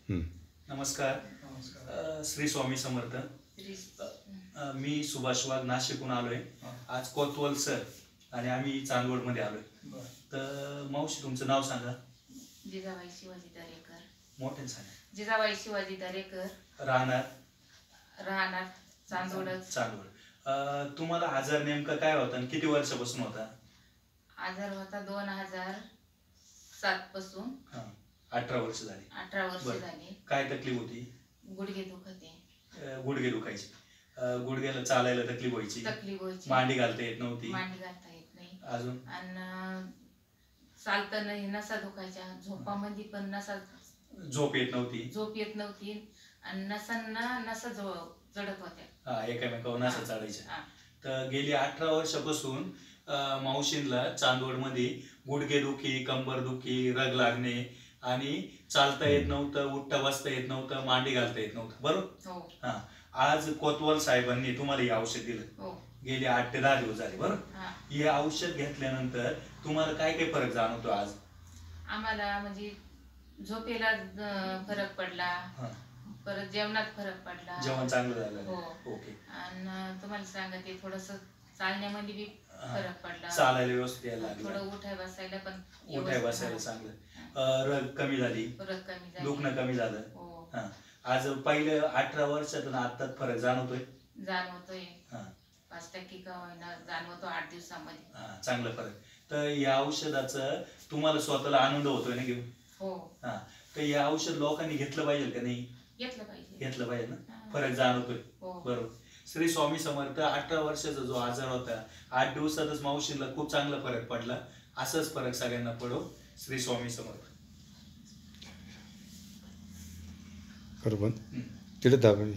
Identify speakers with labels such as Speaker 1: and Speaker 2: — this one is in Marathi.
Speaker 1: नमस्कार. श्री स्वामी समर्थ. मी सुभाष वाघ नाशिकहून आलोय. आज कोतवाल सर आणि आम्ही चांदवडमध्ये आलोय. तर मावशी तुमचं नाव सांगा.
Speaker 2: जिजाबाई शिवाजी दरेकर.
Speaker 1: मोठ्याने सांगा.
Speaker 2: जिजाबाई शिवाजी दरेकर.
Speaker 1: राहणार चांदवड. तुम्हाला आजार नेमका काय होता आणि किती वर्षापासून होता?
Speaker 2: आजार होता 2007 पासून.
Speaker 1: 18 वर्ष झाली.
Speaker 2: 18 वर्ष झाली.
Speaker 1: काय तकलीफ होती?
Speaker 2: गुडघे दुखते.
Speaker 1: गुडघे दुखायचे. गुडघ्याला चालायला तकलीफ व्हायची. मांडी घालता येत नव्हती.
Speaker 2: मांडी घालता येत नाही.
Speaker 1: अजून
Speaker 2: आणि चालताना नसा दुखायच्या. झोपामध्ये पण नसा
Speaker 1: झोप येत नव्हती.
Speaker 2: आणि नसा जडत होत्या.
Speaker 1: एकामेकावर नसा चढायच्या. तर गेली 18 वर्षापासून मावशींना चांदवडमध्ये गुडघेदुखी, कंबरदुखी, रग लागणे आणि चालता येत नव्हतं, उठता बसता येत नव्हतं, मांडी घालता येत नव्हतं. बरोबर. आज कोतवाल साहेबांनी तुम्हाला हे औषध दिलं. गेले 8 ते 10 दिवस झाले. बरोबर. हे औषध घेतल्यानंतर तुम्हाला काय काय फरक जाणवतो? आज
Speaker 2: आम्हाला म्हणजे झोपेला फरक पडला, परत जेवणात फरक पडला.
Speaker 1: जेवण चांगलं झालं.
Speaker 2: ओके. आणि तुम्हाला सांगते थोडस चालण्यामध्ये बी फरक पडला.
Speaker 1: चालायला व्यवस्थित यायला लागलं.
Speaker 2: थोडं उठाय बसायला
Speaker 1: चांगलं. रग कमी झाली. दुखणं कमी झालं. आज पहिले 18 वर्षातून आता फरक जाणवतोय.
Speaker 2: 5% का होईना जाणवतो 8 दिवसामध्ये.
Speaker 1: चांगला फरक. तर या औषधाचं तुम्हाला स्वतःला आनंद होतोय ना घेऊन? तर या औषध लोकांनी घेतलं पाहिजे का नाही? घेतलं पाहिजे ना. फरक जाणवतोय. बरोबर. श्री स्वामी समर्थ. 18 वर्षाचा जो आजार होता 8 दिवसातच मावशीला खूप चांगला फरक पडला. असंच फरक सगळ्यांना पडो. श्री स्वामी समर्थ.
Speaker 3: तिथे दाबून